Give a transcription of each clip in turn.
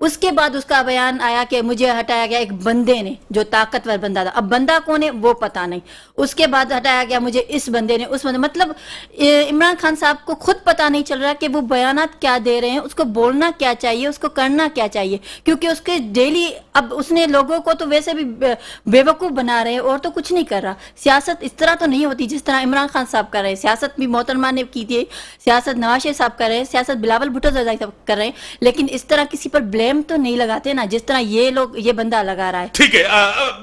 اس کے بعد اس کا بیان آیا کہ مجھے ہٹایا گیا ایک بندے نے جو طاقتور بندہ تھا. اب بندہ کون ہے وہ پتہ نہیں. اس کے بعد ہٹایا گیا مجھے اس بندے نے اس بندے, مطلب عمران خان صاحب کو خود پتہ نہیں چل رہا کہ وہ بیانات کیا دے رہے ہیں, اس کو بولنا کیا چاہیے, اس کو کرنا کیا چاہیے, کیونکہ اس کے ڈیلی اب اس نے لوگوں کو تو ویسے بھی بے وقوف بنا رہے ہیں اور تو کچھ نہیں کر رہا. سیاست اس طرح تو نہیں ہوتی جس طرح عمران خان صاحب کر رہے ہیں. سیاست بھی محترمہ نے کی تھی, سیاست نواز شریف صاحب کر رہے ہیں, سیاست بلاول بھٹو صاحب کر رہے ہیں, لیکن اس طرح کسی پر بلیم تو نہیں لگاتے نا جس طرح یہ بندہ لگا رہا ہے. ٹھیک ہے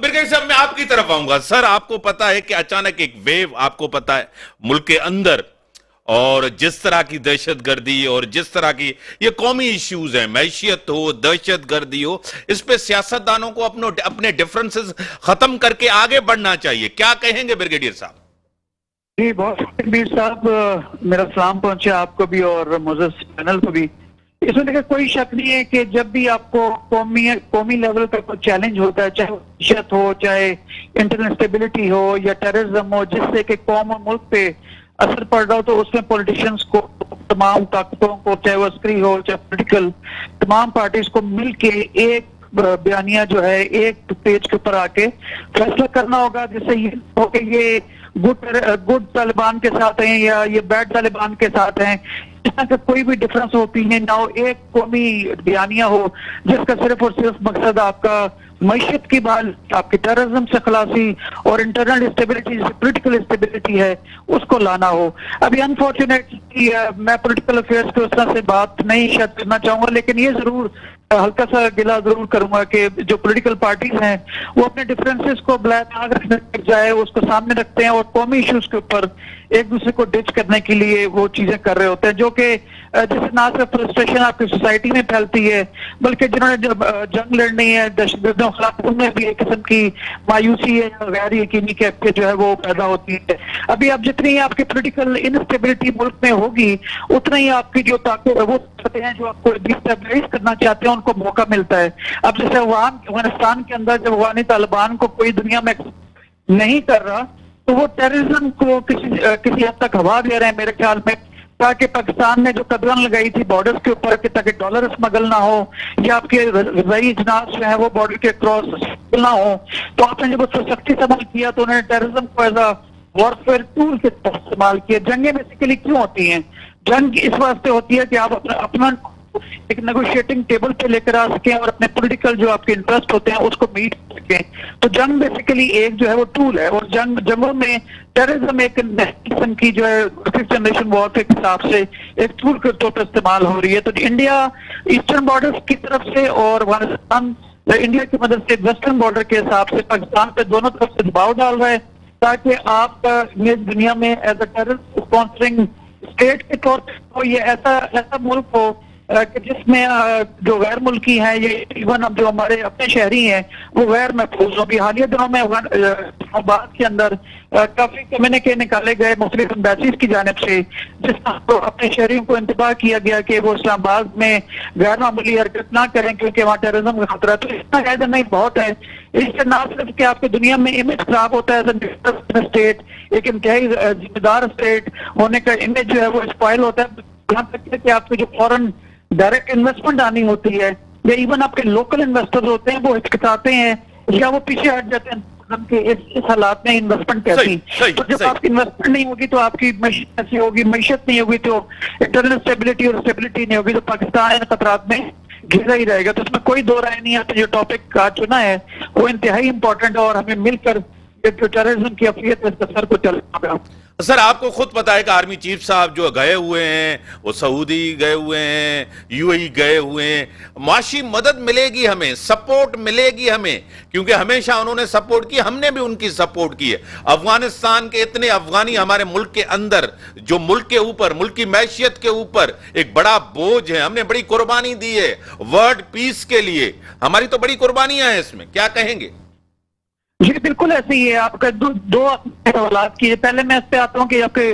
برگیڈیئر صاحب, میں آپ کی طرف آؤں گا. سر آپ کو پتا ہے کہ اچانک ایک ویو آپ کو پتا ہے ملک کے اندر, اور جس طرح کی دہشت گردی اور جس طرح کی یہ قومی ایشوز ہیں, معیشت ہو, دہشت گردی ہو, اس پہ سیاستدانوں کو اپنے ڈیفرنسز ختم کر کے آگے بڑھنا چاہیے. کیا کہیں گے برگیڈیئر صاحب؟ جی بہت شکریہ صاحب, میرا سلام پہنچے آپ کو بھی اور معزز پینل کو بھی. اس میں دیکھیں کوئی شک نہیں ہے کہ جب بھی آپ کو قومی لیول کا کوئی چیلنج ہوتا ہے, چاہے معیشت ہو, چاہے انٹرنل اسٹیبلٹی ہو یا ٹیررزم ہو, جس سے کہ قوم اور ملک پہ اثر پڑ رہا ہو, تو اس میں پولیٹیشینس کو, تمام طاقتوں کو, چاہے وہ عسکری ہو چاہے پولیٹیکل, تمام پارٹیز کو مل کے ایک بیانیہ جو ہے ایک پیج کے اوپر آ کے فیصلہ کرنا ہوگا, جس سے یہ ہو کہ یہ گڈ طالبان کے ساتھ ہیں یا یہ بیڈ طالبان کے ساتھ ہیں, اس طرح کا کوئی بھی ڈفرنس اوپینین نہ ہو, ایک قومی بیانیہ ہو جس کا صرف اور صرف مقصد آپ کا معیشت کی بحال, آپ کی ٹیررزم سے خلاصی اور انٹرنل اسٹیبلٹی, پولیٹیکل اسٹیبلٹی ہے, اس کو لانا ہو. ابھی انفارچونیٹلی میں پولیٹیکل افیئرس کے اس طرح سے بات نہیں شاید کرنا چاہوں گا, لیکن یہ ضرور ہلکا سا گلا ضرور کروں گا کہ جو پولیٹیکل پارٹیز ہیں وہ اپنے ڈفرینسز کو بلیک آگ رکھنے کے بجائے اس کو سامنے رکھتے ہیں اور قومی ایشوز کے اوپر ایک دوسرے کو ڈچ کرنے کے لیے وہ چیزیں کر رہے ہوتے ہیں, جو کہ جس سے نہ صرف فرسٹریشن آپ کی سوسائٹی میں پھیلتی ہے بلکہ جنہوں نے جنگ لڑنی ہے دہشت گردوں کے خلاف, ان میں بھی ایک قسم کی مایوسی ہے یا غیر یقینی کے جو ہے وہ پیدا ہوتی ہے. ابھی اب جتنی آپ کی پولیٹیکل انسٹیبلٹی ملک میں ہوگی اتنا ہی آپ کی جو طاقت وہ ہیں جو آپ کو ڈیسٹیبلائز کرنا چاہتے ہیں ان کو موقع ملتا ہے. اب جیسے افغانستان کے اندر جب افغانی طالبان کو کوئی دنیا میں نہیں کر رہا تو وہ ٹیررزم کو کسی حد تک ہوا دے رہے ہیں میرے خیال میں, تاکہ پاکستان نے جو قدرن لگائی تھی بارڈرز کے اوپر کہ تاکہ ڈالر اسمگل نہ ہو یا آپ کے غذائی اجناس جو ہیں وہ بارڈر کے کراس نہ ہو, تو آپ نے جب اس کو سختی سے عمل کیا تو انہوں نے ٹیررزم کو ایز اے وارفیئر ٹول کے طور استعمال کیا. جنگیں بیسیکلی کیوں ہوتی ہیں؟ جنگ اس واسطے ہوتی ہے کہ آپ اپنا ایک نیگوشیٹنگ ٹیبل پہ لے کر آ سکیں اور اپنے پولیٹیکل جو آپ کے انٹرسٹ ہوتے ہیں اس کو میٹ کر سکیں. تو جنگ بیسیکلی ایک جو ہے وہ ٹول ہے, اور جنگوں میں ٹیررزم ایک قسم کی جو ہے ففتھ جنریشن وار کے حساب سے ایک ٹول کے طور پر استعمال ہو رہی ہے. تو انڈیا ایسٹرن بارڈر کی طرف سے اور افغانستان انڈیا کی مدد سے ویسٹرن بارڈر کے حساب سے پاکستان پہ دونوں طرف سے دباؤ ڈال رہا ہے تاکہ آپ کا دنیا میں as a terror sponsoring state کے طور پر یہ ایسا ملک ہو کہ جس میں جو غیر ملکی ہیں یہ ایون اب جو ہمارے اپنے شہری ہیں وہ غیر محفوظ ہوں. حالیہ دنوں میں اسلام آباد کے اندر کافی کمیونیکے نکالے گئے مختلف امبیسیز کی جانب سے جس میں اپنے شہریوں کو انتباہ کیا گیا کہ وہ اسلام آباد میں غیر معمولی حرکت نہ کریں کیونکہ وہاں ٹیررزم کا خطرہ. تو اتنا قاعدہ نہیں بہت ہے. اس سے نہ صرف کہ آپ کی دنیا میں امیج خراب ہوتا ہے اسٹیٹ, ایک انتہائی ذمہ دار اسٹیٹ ہونے کا امیج جو ہے وہ اسپائل ہوتا ہے, یہاں تک کہ آپ کے جو فورن ڈائریکٹ انویسٹمنٹ آنی ہوتی ہے یا ایون آپ کے لوکل انویسٹر ہوتے ہیں وہ ہچکچاتے ہیں یا وہ پیچھے ہٹ جاتے ہیں کہ اس حالات میں انویسٹمنٹ کیسی. تو جب آپ کی انویسٹمنٹ نہیں ہوگی تو آپ کی معیشت کیسی ہوگی, معیشت نہیں ہوگی تو انٹرنل اسٹیبلٹی اور اسٹیبلٹی نہیں ہوگی, تو پاکستان ان خطرات میں گھرا ہی رہے گا. تو اس میں کوئی دو رائے نہیں ہے. جو ٹاپک آج چنا ہے وہ انتہائی امپورٹنٹ ہے اور ہمیں مل کر جو ٹیررزم کی افریت اس سر کو چلنا ہوگا. سر آپ کو خود پتا ہے کہ آرمی چیف صاحب جو گئے ہوئے ہیں وہ سعودی گئے ہوئے ہیں, یو اے ای گئے ہوئے ہیں. معاشی مدد ملے گی ہمیں, سپورٹ ملے گی ہمیں, کیونکہ ہمیشہ انہوں نے سپورٹ کی, ہم نے بھی ان کی سپورٹ کی ہے. افغانستان کے اتنے افغانی ہمارے ملک کے اندر جو ملک کے اوپر, ملک کی معیشت کے اوپر ایک بڑا بوجھ ہے, ہم نے بڑی قربانی دی ہے ورلڈ پیس کے لیے, ہماری تو بڑی قربانیاں ہیں اس میں. کیا کہیں گے؟ جی بالکل ایسے ہی ہے. آپ کا دو سوالات کیے. پہلے میں اس پہ آتا ہوں کہ آپ کے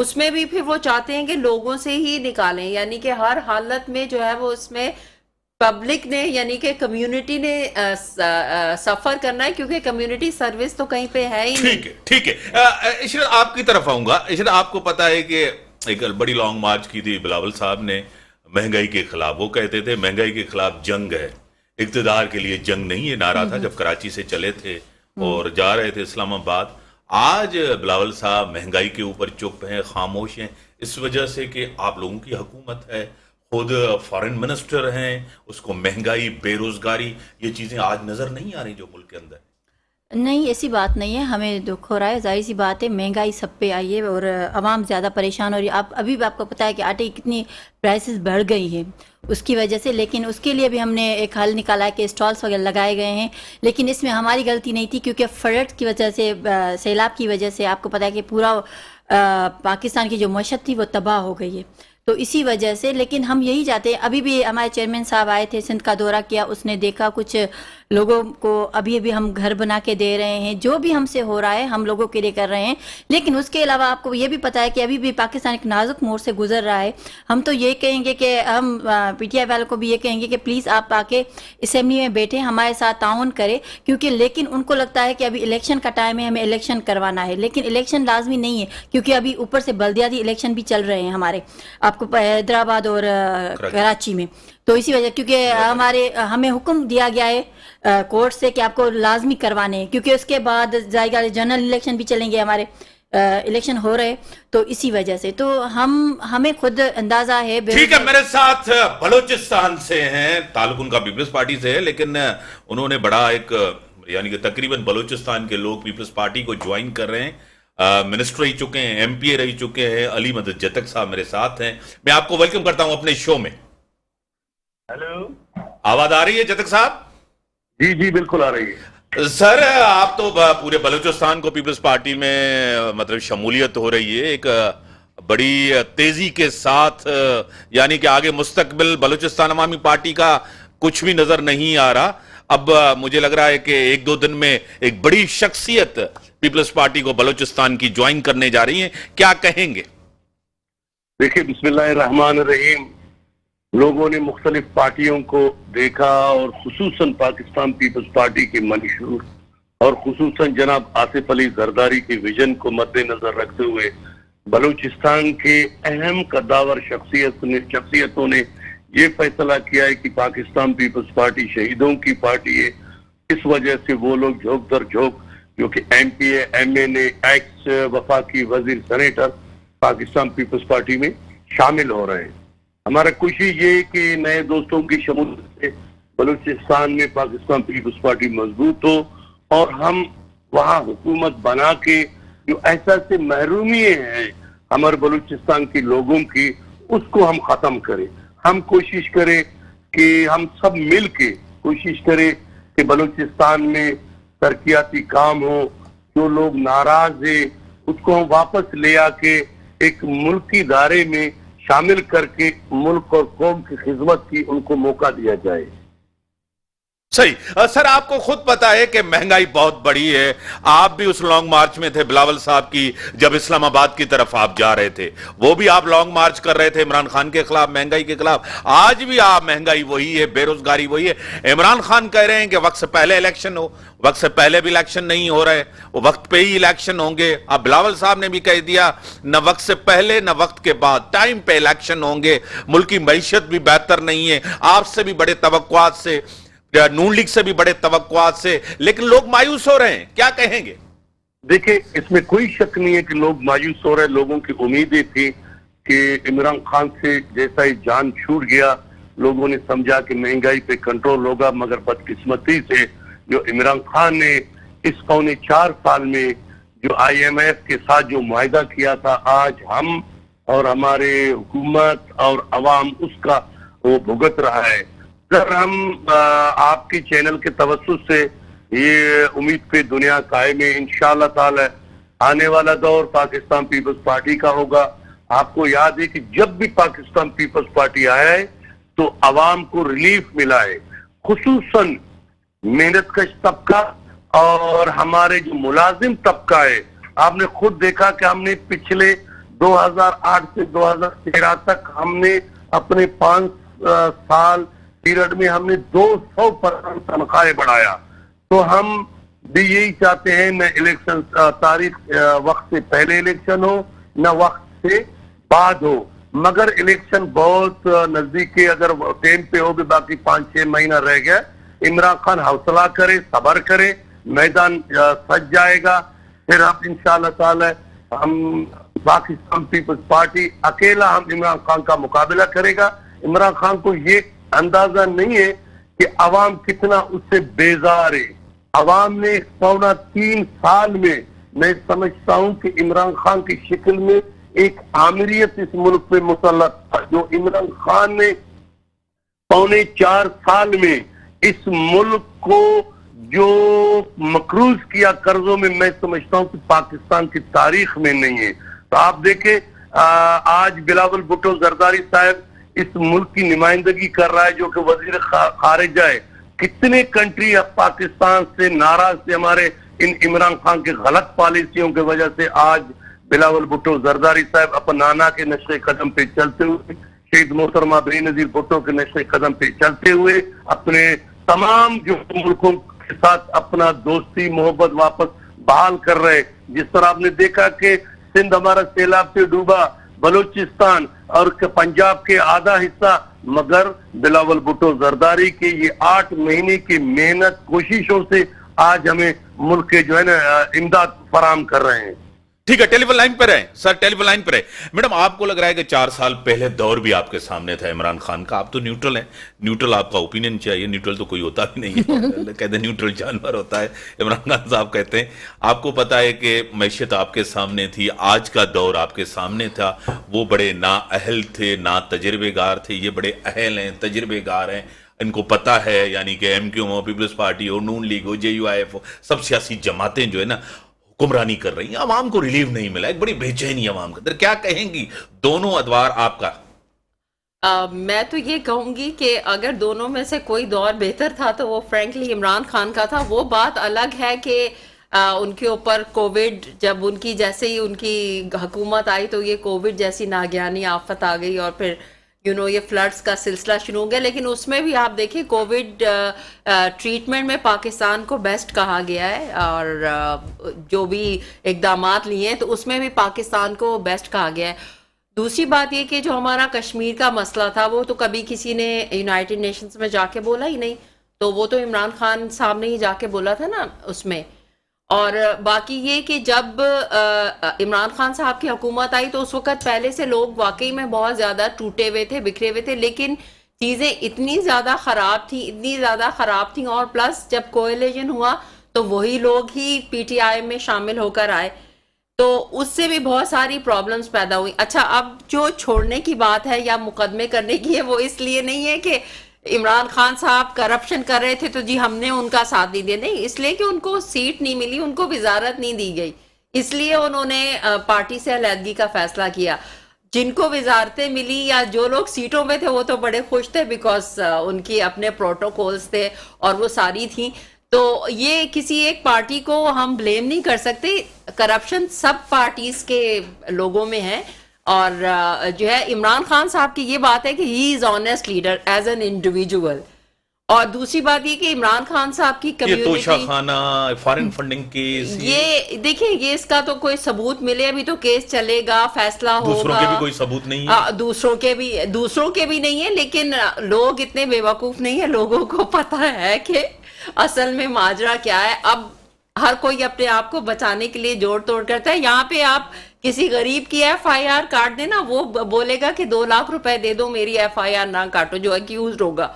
اس میں بھی پھر وہ چاہتے ہیں کہ لوگوں سے ہی نکالیں، یعنی کہ ہر حالت میں جو ہے وہ اس میں پبلک نے یعنی کہ کمیونٹی نے سفر کرنا ہے، کیونکہ کمیونٹی سروس تو کہیں پہ ہے ہی نہیں۔ ٹھیک ہے عشرت آپ کی طرف آؤں گا۔ عشرت آپ کو پتا ہے کہ ایک بڑی لانگ مارچ کی تھی بلاول صاحب نے مہنگائی کے خلاف، وہ کہتے تھے مہنگائی کے خلاف جنگ ہے، اقتدار کے لیے جنگ نہیں، یہ نعرہ تھا جب کراچی سے چلے تھے اور جا رہے تھے اسلام آباد۔ آج بلاول صاحب مہنگائی کے اوپر چپ ہیں، خاموش ہیں، اس وجہ سے کہ آپ لوگوں کی حکومت ہے، خود فارن منسٹر ہیں، اس کو مہنگائی، بے روزگاری، یہ چیزیں آج نظر نہیں آ رہی جو ملک کے اندر۔ نہیں، ایسی بات نہیں ہے، ہمیں دکھ ہو رہا ہے، ظاہر سی بات ہے، مہنگائی سب پہ آئی ہے اور عوام زیادہ پریشان ہو رہی ہے۔ ابھی بھی آپ کو پتہ ہے کہ آٹے کی کتنی پرائسز بڑھ گئی ہیں اس کی وجہ سے، لیکن اس کے لیے بھی ہم نے ایک حل نکالا ہے کہ اسٹالس وغیرہ لگائے گئے ہیں، لیکن اس میں ہماری غلطی نہیں تھی، کیونکہ فلڈ کی وجہ سے، سیلاب کی وجہ سے آپ کو پتہ ہے کہ پورا پاکستان کی جو معیشت تھی وہ تباہ ہو گئی ہے، تو اسی وجہ سے۔ لیکن ہم یہی چاہتے ہیں، ابھی بھی ہمارے چیئرمین صاحب آئے تھے، سندھ کا دورہ کیا، اس نے دیکھا کچھ لوگوں کو ابھی ہم گھر بنا کے دے رہے ہیں، جو بھی ہم سے ہو رہا ہے ہم لوگوں کے لیے کر رہے ہیں، لیکن اس کے علاوہ آپ کو یہ بھی پتہ ہے کہ ابھی بھی پاکستان ایک نازک موڑ سے گزر رہا ہے۔ ہم تو یہ کہیں گے کہ ہم پی ٹی آئی والوں کو بھی یہ کہیں گے کہ پلیز آپ آ کے اسمبلی میں بیٹھیں، ہمارے ساتھ تعاون کریں، کیونکہ لیکن ان کو لگتا ہے کہ ابھی الیکشن کا ٹائم ہے، ہمیں الیکشن کروانا ہے، لیکن الیکشن لازمی نہیں ہے، کیونکہ ابھی اوپر سے بلدیاتی الیکشن بھی چل رہے ہیں ہمارے، آپ کو حیدرآباد اور کراچی میں، تو اسی وجہ کیونکہ ہمیں حکم دیا گیا ہے کورٹ سے کہ آپ کو لازمی کروانے ہیں، کیونکہ اس کے بعد ظاہر جنرل الیکشن بھی چلیں گے، ہمارے الیکشن ہو رہے، تو اسی وجہ سے تو ہمیں خود اندازہ ہے۔ ٹھیک ہے، میرے ساتھ بلوچستان سے ہیں، تعلق ان کا پیپلز پارٹی سے ہے، لیکن انہوں نے بڑا ایک یعنی کہ تقریباً بلوچستان کے لوگ پیپلز پارٹی کو جوائن کر رہے ہیں، منسٹر رہ چکے ہیں، ایم پی اے رہ چکے ہیں۔ علی مدد جتک صاحب میرے ساتھ ہیں، میں آپ کو ویلکم کرتا ہوں اپنے شو میں۔ ہیلو، آواز آ رہی ہے جتک صاحب؟ جی بالکل آ رہی ہے سر، آپ تو پورے بلوچستان کو پیپلز پارٹی میں مطلب شمولیت ہو رہی ہے ایک بڑی تیزی کے ساتھ، یعنی کہ آگے مستقبل بلوچستان عوامی پارٹی کا کچھ بھی نظر نہیں آ رہا۔ اب مجھے لگ رہا ہے کہ ایک دو دن میں ایک بڑی شخصیت پیپلز پارٹی کو بلوچستان کی جوائن کرنے جا رہی ہیں، کیا کہیں گے؟ دیکھیں، بسم اللہ الرحمن الرحیم، لوگوں نے مختلف پارٹیوں کو دیکھا اور خصوصاً پاکستان پیپلز پارٹی کے منشور اور خصوصاً جناب آصف علی زرداری کے ویژن کو مد نظر رکھتے ہوئے بلوچستان کے اہم قداور شخصیتوں نے یہ فیصلہ کیا ہے کہ پاکستان پیپلز پارٹی شہیدوں کی پارٹی ہے۔ اس وجہ سے وہ لوگ جھوک در جھوک جو کہ ایم پی اے، ایم این اے، ایکس وفاقی وزیر، سینیٹر پاکستان پیپلز پارٹی میں شامل ہو رہے ہیں۔ ہمارا کوشش یہ کہ نئے دوستوں کی شمولیت سے بلوچستان میں پاکستان پیپلز پارٹی مضبوط ہو اور ہم وہاں حکومت بنا کے جو احساس محرومی ہیں ہمارے بلوچستان کے لوگوں کی، اس کو ہم ختم کریں۔ ہم کوشش کریں کہ ہم سب مل کے کوشش کریں کہ بلوچستان میں ترقیاتی کام ہو، جو لوگ ناراض ہیں اس کو ہم واپس لے آ کے ایک ملکی دائرے میں شامل کر کے ملک اور قوم کی خدمت کی ان کو موقع دیا جائے۔ صحیح سر، آپ کو خود پتا ہے کہ مہنگائی بہت بڑی ہے، آپ بھی اس لانگ مارچ میں تھے بلاول صاحب کی، جب اسلام آباد کی طرف آپ جا رہے تھے، وہ بھی آپ لانگ مارچ کر رہے تھے عمران خان کے خلاف، مہنگائی کے خلاف۔ آج بھی آپ، مہنگائی وہی ہے، بے روزگاری وہی ہے۔ عمران خان کہہ رہے ہیں کہ وقت سے پہلے الیکشن ہو، وقت سے پہلے بھی الیکشن نہیں ہو رہے، وہ وقت پہ ہی الیکشن ہوں گے۔ اب بلاول صاحب نے بھی کہہ دیا، نہ وقت سے پہلے نہ وقت کے بعد، ٹائم پہ الیکشن ہوں گے۔ ملک کی معیشت بھی بہتر نہیں ہے، آپ سے بھی بڑے توقعات سے، نون لیگ سے بھی بڑے توقعات سے، لیکن لوگ مایوس ہو رہے ہیں، کیا کہیں گے؟ دیکھیں، اس میں کوئی شک نہیں ہے کہ لوگ مایوس ہو رہے ہیں۔ لوگوں کی امیدیں تھی کہ عمران خان سے جیسا ہی جان چھوٹ گیا، لوگوں نے سمجھا کہ مہنگائی پہ کنٹرول ہوگا، مگر بدقسمتی سے جو عمران خان نے اس پونے 4 سال میں جو آئی ایم ایف کے ساتھ جو معاہدہ کیا تھا، آج ہم اور ہمارے حکومت اور عوام اس کا وہ بھگت رہا ہے۔ اگر ہم آپ کے چینل کے توسط سے یہ امید پہ دنیا قائم ہے، انشاءاللہ تعالی آنے والا دور پاکستان پیپلز پارٹی کا ہوگا۔ آپ کو یاد ہے کہ جب بھی پاکستان پیپلز پارٹی آیا ہے تو عوام کو ریلیف ملا ہے، خصوصاً محنت کش طبقہ اور ہمارے جو ملازم طبقہ ہے۔ آپ نے خود دیکھا کہ ہم نے پچھلے 2008 سے 2013 تک ہم نے اپنے 5 سال پیریڈ میں ہم نے 200% تنخواہیں بڑھایا. تو ہم بھی یہی چاہتے ہیں نہ الیکشن تاریخ وقت سے پہلے الیکشن ہو نہ وقت سے بعد ہو, مگر الیکشن بہت نزدیک ہے, اگر ٹائم پہ ہو بھی باقی 5-6 مہینہ رہ گیا. عمران خان حوصلہ کرے, صبر کرے, میدان سج جائے گا. پھر ہم انشاءاللہ تعالی ہم پاکستان پیپلز پارٹی اکیلا ہم عمران خان کا مقابلہ کرے گا. عمران خان کو یہ اندازہ نہیں ہے کہ عوام کتنا اس سے بیزار ہے. عوام نے 3 سال میں سمجھتا ہوں کہ عمران خان کی شکل میں ایک آمریت اس ملک پہ مسلط تھا. جو عمران خان نے 4 سال میں اس ملک کو جو مقروض کیا قرضوں میں سمجھتا ہوں کہ پاکستان کی تاریخ میں نہیں ہے. تو آپ دیکھیں آج بلاول بھٹو زرداری صاحب اس ملک کی نمائندگی کر رہا ہے, جو کہ وزیر خارجہ ہے. کتنے کنٹری پاکستان سے ناراض تھے ہمارے ان عمران خان کے غلط پالیسیوں کی وجہ سے. آج بلاول بھٹو زرداری صاحب اپنا نانا کے نقش قدم پہ چلتے ہوئے, شہید محترمہ بے نظیر بھٹو کے نقش قدم پہ چلتے ہوئے اپنے تمام جو ملکوں کے ساتھ اپنا دوستی محبت واپس بحال کر رہے. جس طرح آپ نے دیکھا کہ سندھ ہمارا سیلاب سے ڈوبا, بلوچستان اور پنجاب کے آدھا حصہ, مگر بلاول بھٹو زرداری کے یہ 8 مہینے کی محنت کوششوں سے آج ہمیں ملک کے جو ہے نا امداد فراہم کر رہے ہیں. ٹھیک ہے, ٹیلی فون لائن پر ہے سر, ٹیلی فون لائن پر ہے. میڈم آپ کو لگ رہا ہے کہ 4 سال پہلے دور بھی آپ کے سامنے تھا عمران خان کا. آپ تو نیوٹرل ہیں, نیوٹرل آپ کا اوپینین چاہیے. نیوٹرل تو کوئی ہوتا بھی نہیں ہے, کہتے ہیں نیوٹرل جانور ہوتا ہے. عمران خان صاحب کہتے ہیں آپ کو پتا ہے کہ معیشت آپ کے سامنے تھی, آج کا دور آپ کے سامنے تھا. وہ بڑے نااہل تھے, نا تجربے کار تھے, یہ بڑے اہل ہیں, تجربے کار ہیں, ان کو پتا ہے. یعنی کہ ایم کیو ہو, پیپلز پارٹی ہو, نون لیگ ہو, جے یو آئی ایف ہو, سب سیاسی جماعتیں جو ہے نا حکمرانی کر رہی ہیں. عوام کو ریلیف نہیں ملا, ایک بڑی بے چینی عوام کا. کیا کہیں گی دونوں ادوار آپ کا؟ میں تو یہ کہوں گی کہ اگر دونوں میں سے کوئی دور بہتر تھا تو وہ فرینکلی عمران خان کا تھا. وہ بات الگ ہے کہ ان کے اوپر کووڈ, جب ان کی جیسے ہی ان کی حکومت آئی تو یہ کووڈ جیسی ناگہانی آفت آ گئی اور پھر یہ فلڈز کا سلسلہ شروع ہو گیا. لیکن اس میں بھی آپ دیکھیں کووڈ ٹریٹمنٹ میں پاکستان کو بیسٹ کہا گیا ہے, اور جو بھی اقدامات لیے ہیں تو اس میں بھی پاکستان کو بیسٹ کہا گیا ہے. دوسری بات یہ کہ جو ہمارا کشمیر کا مسئلہ تھا وہ تو کبھی کسی نے یونائٹڈ نیشنز میں جا کے بولا ہی نہیں, تو وہ تو عمران خان صاحب نے ہی جا کے بولا تھا نا اس میں. اور باقی یہ کہ جب عمران خان صاحب کی حکومت آئی تو اس وقت پہلے سے لوگ واقعی میں بہت زیادہ ٹوٹے ہوئے تھے, بکھرے ہوئے تھے, لیکن چیزیں اتنی زیادہ خراب تھیں, اور پلس جب کولیجن ہوا تو وہی لوگ ہی پی ٹی آئی میں شامل ہو کر آئے, تو اس سے بھی بہت ساری پرابلمز پیدا ہوئی. اچھا, اب جو چھوڑنے کی بات ہے یا مقدمے کرنے کی ہے, وہ اس لیے نہیں ہے کہ عمران خان صاحب کرپشن کر رہے تھے تو جی ہم نے ان کا ساتھ نہیں دیا, نہیں, اس لیے کہ ان کو سیٹ نہیں ملی, ان کو وزارت نہیں دی گئی, اس لیے انہوں نے پارٹی سے علیحدگی کا فیصلہ کیا. جن کو وزارتیں ملی یا جو لوگ سیٹوں میں تھے وہ تو بڑے خوش تھے, بیکاز ان کی اپنے پروٹوکولز تھے اور وہ ساری تھیں. تو یہ کسی ایک پارٹی کو ہم بلیم نہیں کر سکتے, کرپشن سب پارٹیز کے لوگوں میں ہے. اور جو ہے عمران خان صاحب کی یہ بات ہے کہ he is honest leader as an individual. اور دوسری بات یہ کہ عمران خان صاحب کی توشہ خانہ, فارن فنڈنگ کیس, یہ دیکھیں, یہ اس کا تو کوئی ثبوت ملے, ابھی تو کیس چلے گا, فیصلہ ہوگا. دوسروں کے بھی کوئی ثبوت نہیں ہے, دوسروں کے بھی نہیں ہے, لیکن لوگ اتنے بے وقوف نہیں ہیں, لوگوں کو پتہ ہے کہ اصل میں ماجرا کیا ہے. اب ہر کوئی اپنے آپ کو بچانے کے لیے جوڑ توڑ کرتا ہے. یہاں پہ آپ کسی غریب کی ایف آئی آر کاٹ دینا, وہ بولے گا کہ 2 لاکھ روپے دے دو, میری ایف آئی آر نہ کاٹو, جو اکیوزڈ ہوگا.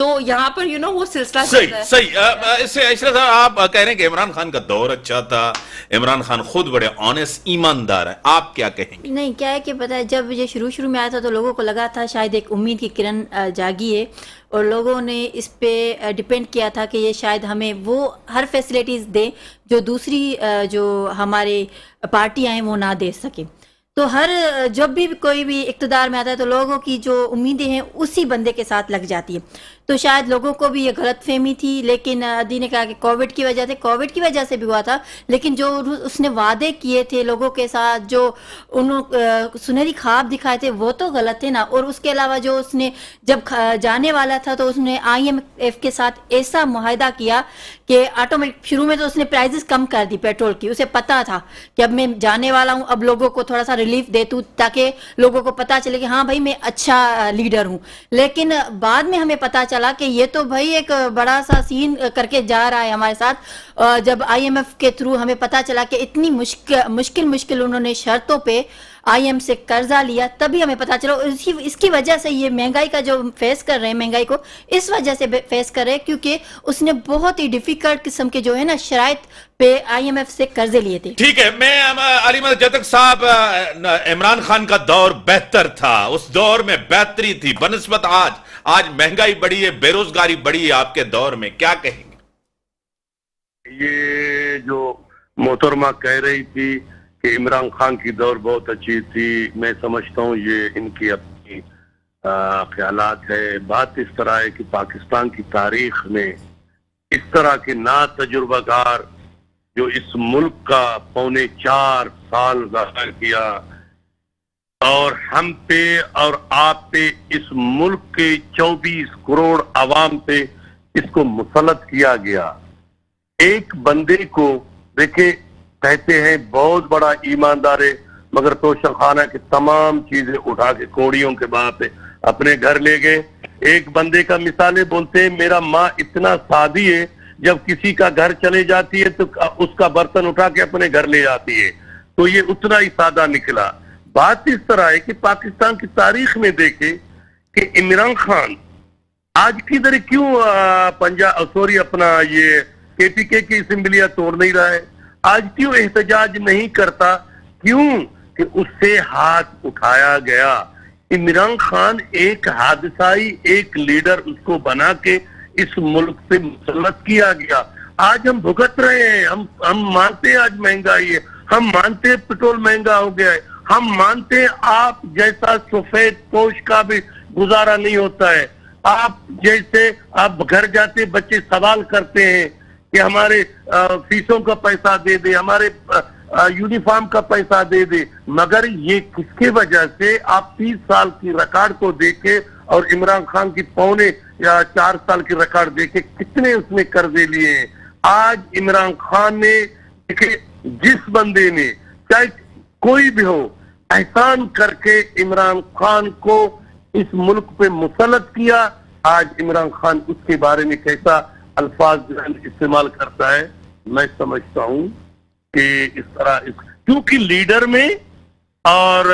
تو یہاں پر وہ سلسلہ صحیح. اس سے عشرت صاحب آپ کہہ رہے ہیں کہ عمران خان کا دور اچھا تھا, عمران خان خود بڑے آنیسٹ ایماندار ہیں, آپ کیا کہیں گے؟ نہیں, کیا ہے کہ پتہ ہے جب یہ شروع میں آیا تھا تو لوگوں کو لگا تھا شاید ایک امید کی کرن جاگی ہے, اور لوگوں نے اس پہ ڈیپینڈ کیا تھا کہ یہ شاید ہمیں وہ ہر فیسلٹیز دے جو دوسری جو ہمارے پارٹیاں ہیں وہ نہ دے سکیں. تو ہر جب بھی کوئی بھی اقتدار میں آتا ہے تو لوگوں کی جو امیدیں ہیں اسی بندے کے ساتھ لگ جاتی ہے. تو شاید لوگوں کو بھی یہ غلط فہمی تھی، لیکن ادی نے کہا کہ کووڈ کی وجہ سے بھی ہوا تھا، لیکن جو اس نے وعدے کیے تھے لوگوں کے ساتھ، جو انہوں سنہری خواب دکھائے تھے، وہ تو غلط تھے نا. اور اس کے علاوہ جو اس نے جب جانے والا تھا تو اس نے IMF کے ساتھ ایسا معاہدہ کیا کہ آٹومیٹک شروع میں تو اس نے پرائزز کم کر دی پیٹرول کی. اسے پتا تھا کہ اب میں جانے والا ہوں، اب لوگوں کو تھوڑا سا ریلیف دیتوں تاکہ لوگوں کو پتا چلے کہ ہاں بھائی میں اچھا لیڈر ہوں. لیکن بعد میں ہمیں پتا چلا کہ یہ تو بھائی ایک بڑا سا سین کر کے جا رہا ہے ہمارے ساتھ. جب IMF کے تھرو ہمیں پتا چلا کہ اتنی مشکل انہوں نے شرطوں پہ IM سے قرضہ لیا، تبھی ہمیں پتا چلا. اس کی وجہ سے یہ مہنگائی کا جو فیس کر رہے ہیں، مہنگائی کو اس وجہ سے فیس کر رہے ہیں کیونکہ اس نے بہت ہی ڈیفیکلٹ قسم کے جو ہے نا شرائط پہ IMF سے قرضے لیے تھے. ٹھیک ہے، میں علی مدد جتک صاحب، عمران خان کا دور بہتر تھا، اس دور میں بہتری تھی بنسبت آج مہنگائی بڑھی ہے، بے روزگاری بڑھی ہے، آپ کے دور میں کیا کہیں گے؟ یہ جو محترمہ کہہ رہی تھی کہ عمران خان کی دور بہت اچھی تھی، میں سمجھتا ہوں یہ ان کی اپنی خیالات ہے. بات اس طرح ہے کہ پاکستان کی تاریخ میں اس طرح کے نا تجربہ کار جو اس ملک کا 4.25 سال ظاہر کیا اور ہم پہ اور آپ پہ، اس ملک کے 24 کروڑ عوام پہ اس کو مسلط کیا گیا. ایک بندے کو دیکھیں، کہتے ہیں بہت بڑا ایماندار ہے، مگر توشہ خانہ کی تمام چیزیں اٹھا کے کوڑیوں کے باں پہ اپنے گھر لے گئے. ایک بندے کا مثالیں بولتے ہیں، میرا ماں اتنا سادی ہے، جب کسی کا گھر چلے جاتی ہے تو اس کا برتن اٹھا کے اپنے گھر لے جاتی ہے. تو یہ اتنا ہی سادہ نکلا. بات اس طرح ہے کہ پاکستان کی تاریخ میں دیکھیں کہ عمران خان آج کدھر کیوں اپنا یہ KPK کی اسمبلیاں توڑ نہیں رہا ہے، آج کیوں احتجاج نہیں کرتا؟ کیوں کہ اس سے ہاتھ اٹھایا گیا. عمران خان ایک حادثائی ایک لیڈر اس کو بنا کے اس ملک سے مسلط کیا گیا. آج ہم بھگت رہے ہیں، ہم مانتے ہیں آج مہنگائی ہے، ہم مانتے ہیں پٹرول مہنگا ہو گیا ہے، ہم مانتے ہیں آپ جیسا سفید پوش کا بھی گزارا نہیں ہوتا ہے. آپ جیسے آپ گھر جاتے بچے سوال کرتے ہیں کہ ہمارے فیسوں کا پیسہ دے دے، ہمارے یونیفارم کا پیسہ دے دے. مگر یہ کس کی وجہ سے؟ آپ 30 سال کی ریکارڈ کو دیکھیں اور عمران خان کی 4 سال کی ریکارڈ دیکھیں، کتنے اس نے قرضے لیے ہیں. آج عمران خان نے دیکھیں، جس بندے نے چاہے کوئی بھی ہو احسان کر کے عمران خان کو اس ملک پہ مسلط کیا. آج عمران خان اس کے بارے میں کیسا الفاظ استعمال کرتا ہے، میں سمجھتا ہوں کہ اس طرح کیونکہ لیڈر میں اور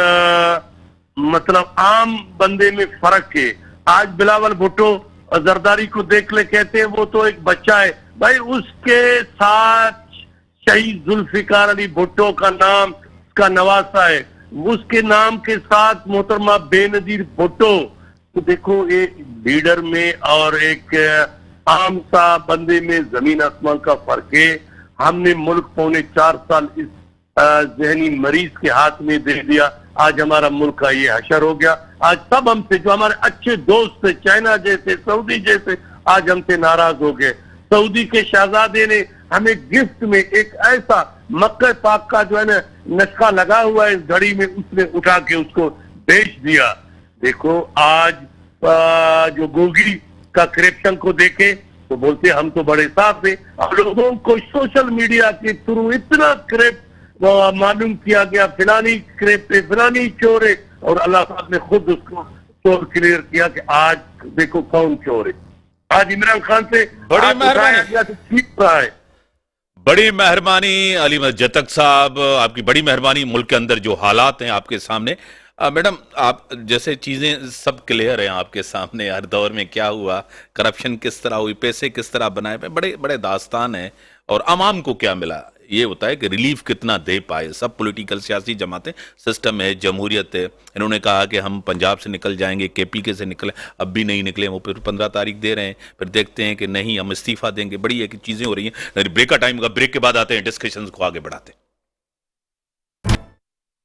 مطلب عام بندے میں فرق ہے. آج بلاول بھٹو زرداری کو دیکھ لے، کہتے ہیں وہ تو ایک بچہ ہے. بھائی اس کے ساتھ شہید ذوالفقار علی بھٹو کا نام اس کا نواسا ہے، اس کے نام کے ساتھ محترمہ بے نظیر بھٹو. تو دیکھو ایک لیڈر میں اور ایک عام سا بندے میں زمین آسمان کا فرق ہے. ہم نے ملک 4.25 سال اس ذہنی مریض کے ہاتھ میں دے دیا. آج ہمارا ملک کا یہ حشر ہو گیا. آج سب ہم سے جو ہمارے اچھے دوست تھے، چائنا جیسے، سعودی جیسے، آج ہم سے ناراض ہو گئے. سعودی کے شہزادے نے ہمیں گفٹ میں ایک ایسا مکہ پاک کا جو ہے نا نسخہ لگا ہوا ہے اس گھڑی میں، اس نے اٹھا کے اس کو بیچ دیا. دیکھو آج جو گوگی کا کرپشن کو دیکھے تو بولتے ہم تو بڑے صاف ہیں. اب لوگوں کو سوشل میڈیا کے تھرو اتنا کرپٹ معلوم کیا گیا، فلانی کرپٹ ہے، فلانی چور ہے، اور اللہ صاحب نے خود اس کو چور کلیئر کیا کہ آج دیکھو کون چور ہے. آج عمران خان سے بڑی مہربانی، بڑی مہربانی علی مدد جتک صاحب، آپ کی بڑی مہربانی. ملک کے اندر جو حالات ہیں آپ کے سامنے، میڈم آپ جیسے چیزیں سب کلیئر ہیں آپ کے سامنے، ہر دور میں کیا ہوا، کرپشن کس طرح ہوئی، پیسے کس طرح بنائے، بڑے بڑے داستان ہیں. اور عوام کو کیا ملا یہ ہوتا ہے کہ ریلیف کتنا دے پائے. سب پولیٹیکل سیاسی جماعتیں، سسٹم ہے، جمہوریت ہے. انہوں نے کہا کہ ہم پنجاب سے نکل جائیں گے، KPK سے نکلے، اب بھی نہیں نکلے. وہ پھر 15 تاریخ دے رہے ہیں، پھر دیکھتے ہیں کہ نہیں ہم استعفیٰ دیں گے. بڑی ایک چیزیں ہو رہی ہیں. بریک کا ٹائم ہوگا، بریک کے بعد آتے ہیں، ڈسکشنز کو آگے بڑھاتے ہیں.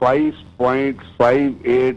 5.58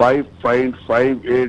5.58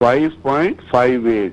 5.58।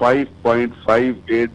5.58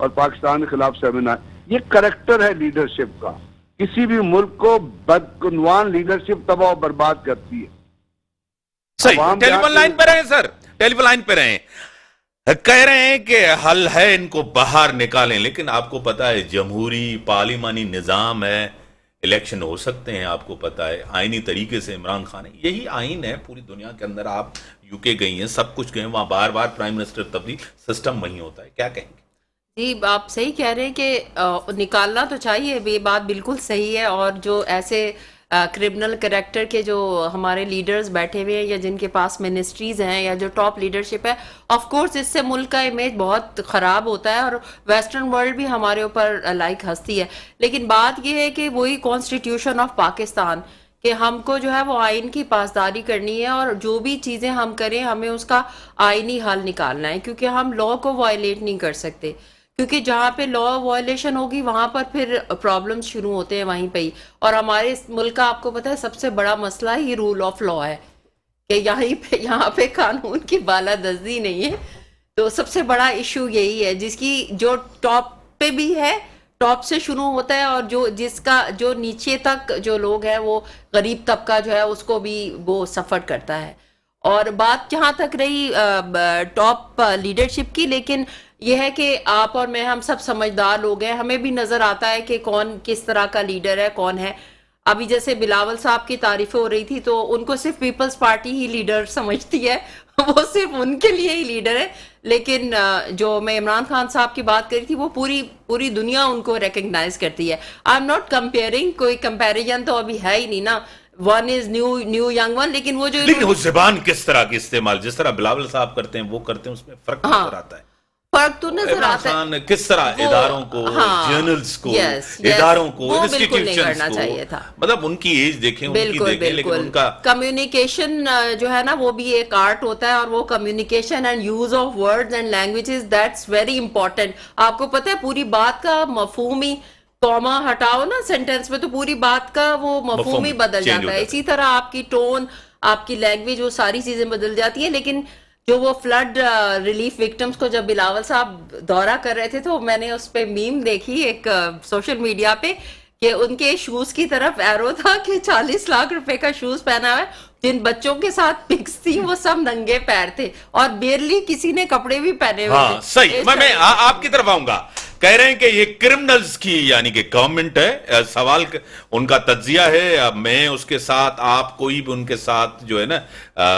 اور پاکستان کے خلاف سیمینار. یہ کریکٹر ہے لیڈرشپ کا. کسی بھی ملک کو بدعنوان لیڈرشپ تباہ و برباد کرتی ہے. صحیح. عوام ٹیلی فون جہاں لائن پہ رہیں سر, ٹیلی فون لائن پہ رہیں. کہہ رہے ہیں کہ حل ہے ان کو باہر نکالیں, لیکن آپ کو پتا ہے جمہوری پارلیمانی نظام ہے, الیکشن ہو سکتے ہیں, آپ کو پتا ہے آئینی طریقے سے عمران خان ہے, یہی آئین ہے پوری دنیا کے اندر. آپ یو کے گئی ہیں, سب کچھ گئے ہیں, وہاں بار بار پرائم منسٹر تبدیل, سسٹم وہی ہوتا ہے. کیا کہیں گے؟ جی آپ صحیح کہہ رہے ہیں کہ نکالنا تو چاہیے, یہ بات بالکل صحیح ہے. اور جو ایسے کرمنل کریکٹر کے جو ہمارے لیڈرز بیٹھے ہوئے ہیں یا جن کے پاس منسٹریز ہیں یا جو ٹاپ لیڈرشپ ہے, آف کورس اس سے ملک کا امیج بہت خراب ہوتا ہے اور ویسٹرن ورلڈ بھی ہمارے اوپر لائک ہنستی ہے. لیکن بات یہ ہے کہ وہی کانسٹیٹیوشن آف پاکستان کہ ہم کو جو ہے وہ آئین کی پاسداری کرنی ہے, اور جو بھی چیزیں ہم کریں ہمیں اس کا آئینی حل نکالنا ہے, کیونکہ ہم لا کو وائلیٹ نہیں کر سکتے. کیونکہ جہاں پہ لا وائلیشن ہوگی وہاں پر پھر پرابلمز شروع ہوتے ہیں وہیں پہ ہی. اور ہمارے ملک کا آپ کو پتہ ہے سب سے بڑا مسئلہ ہی رول آف لا ہے کہ یہاں پہ قانون کی بالادستی نہیں ہے. تو سب سے بڑا ایشو یہی ہے جس کی جو ٹاپ پہ بھی ہے, ٹاپ سے شروع ہوتا ہے, اور جس کا جو نیچے تک جو لوگ ہیں وہ غریب طبقہ جو ہے اس کو بھی وہ سفر کرتا ہے. اور بات جہاں تک رہی ٹاپ لیڈرشپ کی, لیکن یہ ہے کہ آپ اور میں ہم سب سمجھدار لوگ ہیں, ہمیں بھی نظر آتا ہے کہ کون کس طرح کا لیڈر ہے, کون ہے. ابھی جیسے بلاول صاحب کی تعریفیں ہو رہی تھی تو ان کو صرف پیپلز پارٹی ہی لیڈر سمجھتی ہے, وہ صرف ان کے لیے ہی لیڈر ہے. لیکن جو میں عمران خان صاحب کی بات کری تھی وہ پوری دنیا ان کو ریکگنائز کرتی ہے. آئی ایم ناٹ کمپیئرنگ, کوئی کمپیریزن تو ابھی ہے ہی نہیں نا, one is new young one. لیکن وہ زبان کس طرح کی استعمال جس طرح بلاول صاحب کرتے ہیں وہ کرتے ہیں, اس میں فرق نظر آتا ہے. فرق تو نظر آتا ہے. کس طرح اداروں کو, جرنلز کو, اداروں کو, انسٹیٹیوشنز کو, مطلب ان کی ایج دیکھیں, ان کی دیکھیں, لیکن ان کا کمیونیکیشن جو ہے نا وہ بھی ایک آرٹ ہوتا ہے, اور وہ communication and use of words and languages that's very important. آپ کو پتہ ہے پوری بات کا مفہوم ہی, کوما ہٹاؤ نا سینٹینس میں تو پوری بات کا وہ مفہوم ہی بدل جاتا ہے. اسی طرح آپ کی ٹون, آپ کی لینگویج, وہ ساری چیزیں بدل جاتی ہیں. لیکن جو وہ فلڈ ریلیف وکٹمز کو جب بلاول صاحب دورہ کر رہے تھے تو میں نے اس پہ میم دیکھی ایک سوشل میڈیا پہ کہ ان کے شوز کی طرف ایرو تھا کہ 40 لاکھ روپے کا شوز پہنا ہوا ہے. جن بچوں کے ساتھ پکس تھی وہ سب ننگے پیر تھے اور بیرلی کسی نے کپڑے بھی پہنے ہوئے تھے. صحیح. میں آپ کی طرف آؤں گا. کہہ رہے ہیں کہ یہ کرمنلز کی یعنی کہ گورنمنٹ ہے, سوال ان کا تجزیہ ہے. اب میں اس کے ساتھ, آپ کوئی بھی ان کے ساتھ جو ہے نا,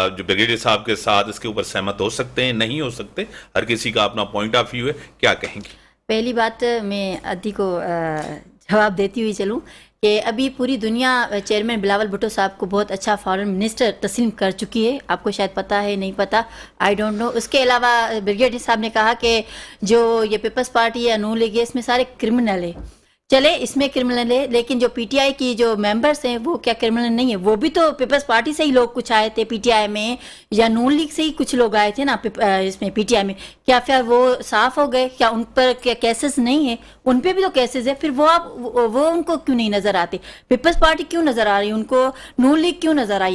جو بریگیڈیئر صاحب کے ساتھ اس کے اوپر سہمت ہو سکتے ہیں, نہیں ہو سکتے, ہر کسی کا اپنا پوائنٹ آف ویو ہے. کیا کہیں گے؟ پہلی بات میں ادھی کو جواب دیتی ہوئی چلوں کہ ابھی پوری دنیا چیئرمین بلاول بھٹو صاحب کو بہت اچھا فارن منسٹر تسلیم کر چکی ہے. آپ کو شاید پتہ ہے, نہیں پتہ, آئی ڈونٹ نو. اس کے علاوہ بریگیڈیئر صاحب نے کہا کہ جو یہ پیپلز پارٹی ہے, نون لیگ ہے, اس میں سارے کرمنل ہیں. چلے اس میں کرمنل ہے, لیکن جو پی ٹی آئی کی جو ممبرس ہیں وہ کیا کرمنل نہیں ہے؟ وہ بھی تو پیپلز پارٹی سے ہی لوگ کچھ آئے تھے پی ٹی آئی میں, یا نون لیگ سے ہی کچھ لوگ آئے تھے نا اس میں پی ٹی آئی میں. کیا پھر وہ صاف ہو گئے؟ کیا ان پر کیا کیسز نہیں ہیں؟ ان پہ بھی تو کیسز ہے. پھر وہ ان کو کیوں نہیں نظر آتے؟ پیپلز پارٹی کیوں نظر آ رہی ہے ان کو, نون لیگ کیوں نظر آ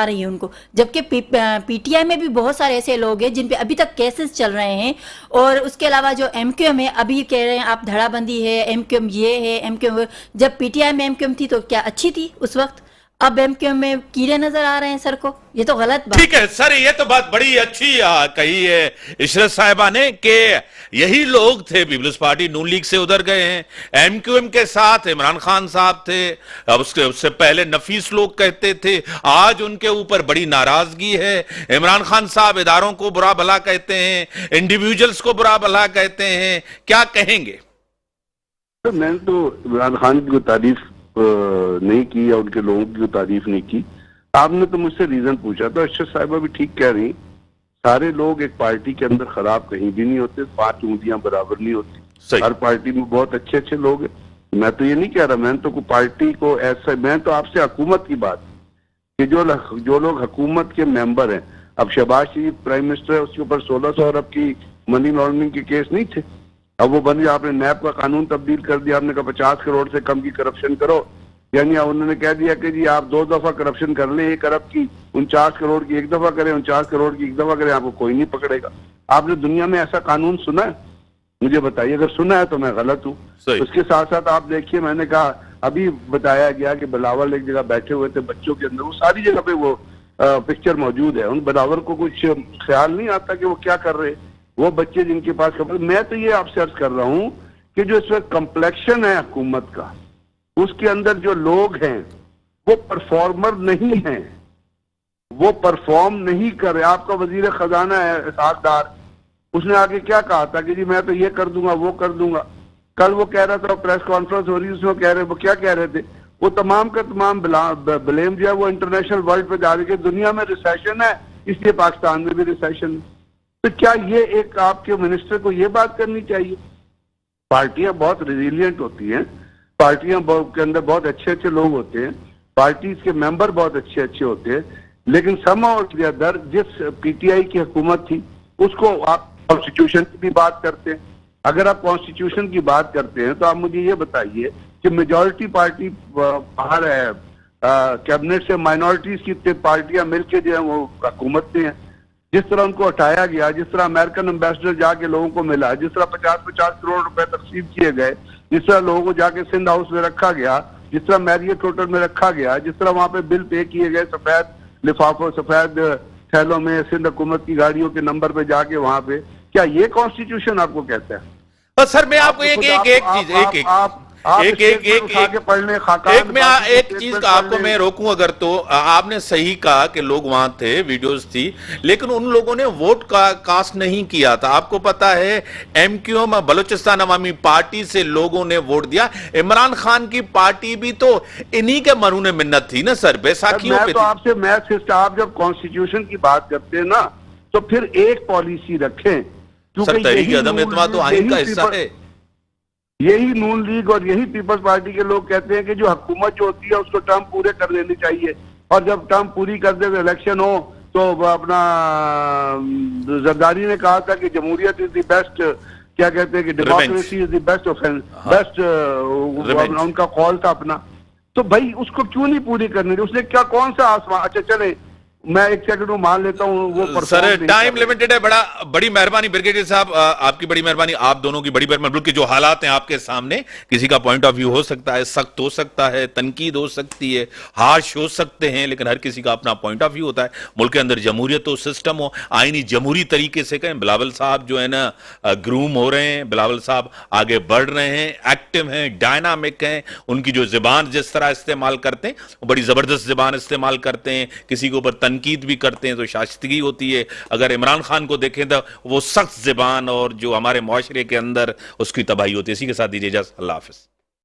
رہی ہے ان کو؟ جبکہ پی ٹی آئی میں بھی بہت سارے ایسے لوگ ہیں جن پہ ابھی تک کیسز چل رہے ہیں. اور اس کے علاوہ جو ایم کیو ایم ہے, ابھی کہہ رہے ہیں آپ دھڑا بندی ہے, ایم کیو ایم یہ ہے, ایم کیو ایم. جب پی ٹی آئی میں ایم کیو ایم تھی تو کیا اچھی تھی اس وقت؟ اب ایم کیو ایم میں کیڑے نظر آ رہے ہیں سر کو. یہ تو غلط بات. ٹھیک ہے سر, یہ تو بات بڑی اچھی کہی ہے عشرت صاحبہ نے کہ یہی لوگ تھے پیپلز پارٹی نون لیگ سے ادھر گئے ہیں. ایم کیو ایم کے ساتھ عمران خان صاحب تھے, اس سے پہلے نفیس لوگ کہتے تھے, آج ان کے اوپر بڑی ناراضگی ہے. عمران خان صاحب اداروں کو برا بھلا کہتے ہیں, انڈیویجولز کو برا بھلا کہتے ہیں. کیا کہیں گے؟ میں نے تو عمران خان کی تعریف نہیں کی یا ان کے لوگوں کی تعریف نہیں کی. آپ نے تو مجھ سے ریزن پوچھا تھا. اشرف صاحبہ بھی ٹھیک کہہ رہی, سارے لوگ ایک پارٹی کے اندر خراب کہیں بھی نہیں ہوتے, 5 انگلیاں برابر نہیں ہوتی. ہر پارٹی میں بہت اچھے لوگ ہیں. میں تو یہ نہیں کہہ رہا, میں تو کوئی پارٹی کو ایسا, میں تو آپ سے حکومت کی بات کہ جو لوگ حکومت کے ممبر ہیں. اب شہباز شریف پرائم منسٹر ہے, اس کے اوپر 1600 ارب کی منی لانڈرنگ کے کیس نہیں تھے. اب وہ بن گیا, آپ نے نیب کا قانون تبدیل کر دیا, آپ نے کہا 50 کروڑ سے کم کی کرپشن کرو. یعنی انہوں نے کہہ دیا کہ جی آپ 2 دفعہ کرپشن کر لیں 1 ارب کی, 49 کروڑ کی 1 دفعہ کریں, 49 کروڑ کی 1 دفعہ کریں, آپ کو کوئی نہیں پکڑے گا. آپ نے دنیا میں ایسا قانون سنا ہے؟ مجھے بتائیے، اگر سنا ہے تو میں غلط ہوں. صحیح. اس کے ساتھ ساتھ آپ دیکھیے، میں نے کہا ابھی بتایا گیا کہ بلاول ایک جگہ بیٹھے ہوئے تھے بچوں کے اندر، وہ ساری جگہ پہ وہ پکچر موجود ہے. ان بلاول کو کچھ خیال نہیں آتا کہ وہ کیا کر رہے، وہ بچے جن کے پاس خبر. میں تو یہ آپ سے عرض کر رہا ہوں کہ جو اس وقت کمپلیکشن ہے حکومت کا، اس کے اندر جو لوگ ہیں وہ پرفارمر نہیں ہیں، وہ پرفارم نہیں کر رہے. آپ کا وزیر خزانہ ہے اسحاق ڈار، اس نے آگے کیا کہا تھا کہ جی میں تو یہ کر دوں گا وہ کر دوں گا. کل وہ کہہ رہا تھا، پریس کانفرنس ہو رہی ہے، اس میں کہہ رہے، وہ کیا کہہ رہے تھے، وہ تمام کا تمام بلیم جو ہے وہ انٹرنیشنل ورلڈ پہ جا رہی ہے کہ دنیا میں ریسیشن ہے، اس لیے پاکستان میں بھی ریسیشن ہے. تو کیا یہ ایک آپ کے منسٹر کو یہ بات کرنی چاہیے؟ پارٹیاں بہت ریزیلینٹ ہوتی ہیں، پارٹیاں کے اندر بہت اچھے اچھے لوگ ہوتے ہیں، پارٹیز کے ممبر بہت اچھے اچھے ہوتے ہیں، لیکن سما اور در جس پی ٹی آئی کی حکومت تھی اس کو آپ کانسٹیٹیوشن کی بھی بات کرتے ہیں. اگر آپ کانسٹیٹیوشن کی بات کرتے ہیں تو آپ مجھے یہ بتائیے کہ میجورٹی پارٹی باہر ہے کیبنٹ سے، مائنورٹیز کی پارٹیاں مل کے جو ہیں وہ حکومت میں ہیں. جس طرح ان کو ہٹایا گیا، جس طرح امریکن امبیسڈر جا کے لوگوں کو ملا، جس طرح 50 کروڑ روپے تقسیم کیے گئے، جس طرح لوگوں کو جا کے سندھ ہاؤس میں رکھا گیا، جس طرح میریٹ ہوٹل میں رکھا گیا، جس طرح وہاں پہ بل پے کیے گئے سفید لفافوں سفید تھیلوں میں سندھ حکومت کی گاڑیوں کے نمبر پہ جا کے وہاں پہ، کیا یہ کانسٹیٹیوشن آپ کو کہتا ہے؟ بس سر میں آپ کو ایک چیز کا آپ کو میں روکوں اگر تو، آپ نے صحیح کہا کہ لوگ وہاں تھے، ویڈیوز تھی، لیکن ان لوگوں نے ووٹ کاسٹ نہیں کیا تھا. آپ کو پتا ہے ایم کیو ایم بلوچستان عوامی پارٹی سے لوگوں نے ووٹ دیا. عمران خان کی پارٹی بھی تو انہی کے مرہون منت تھی نا سر، بیساکھیوں پہ. میں تو آپ سے آپ جب کانسٹیٹیوشن کی بات کرتے ہیں نا تو پھر ایک پالیسی رکھیں. سر تحریک عدم اعتماد تو آئین کا حصہ ہے. یہی نون لیگ اور یہی پیپلز پارٹی کے لوگ کہتے ہیں کہ جو حکومت جو ہوتی ہے اس کو ٹرم پورے کر دینی چاہیے، اور جب ٹرم پوری کر دے تو الیکشن ہو. تو اپنا زرداری نے کہا تھا کہ جمہوریت از دی بیسٹ، کیا کہتے ہیں کہ democracy is the best best, ان کا قول تھا اپنا. تو بھائی اس کو کیوں نہیں پوری کرنی تھی؟ اس نے کیا کون سا آسمان. اچھا چلے میں ایک سیکنڈ مان لیتا ہوں وہ سر ٹائم لیمیٹڈ ہے. بڑی مہربانی بریگیڈیئر صاحب، آپ کی بڑی مہربانی، آپ دونوں کی بڑی مہربانی. بلکہ جو حالات ہیں آپ کے سامنے، کسی کا پوائنٹ آف ویو ہو سکتا ہے، سخت ہو سکتا ہے، تنقید ہو سکتی ہے، ہارش ہو سکتے ہیں، لیکن ہر کسی کا اپنا پوائنٹ آف ویو ہوتا ہے. ملک کے اندر جمہوریت ہو، سسٹم ہو، آئینی جمہوری طریقے سے کہیں. بلاول صاحب جو ہے نا گروم ہو رہے ہیں، بلاول صاحب آگے بڑھ رہے ہیں، ایکٹیو ہیں، ڈائنامک ہیں. ان کی جو زبان جس طرح استعمال کرتے ہیں وہ بڑی زبردست زبان استعمال کرتے ہیں، کسی کے اوپر تنقید بھی کرتے ہیں تو شائستگی ہوتی ہے. اگر عمران خان کو دیکھیں تو وہ سخت زبان اور جو ہمارے معاشرے کے اندر اس کی تباہی ہوتی ہے. اسی کے ساتھ دیجیے اجازت، اللہ حافظ.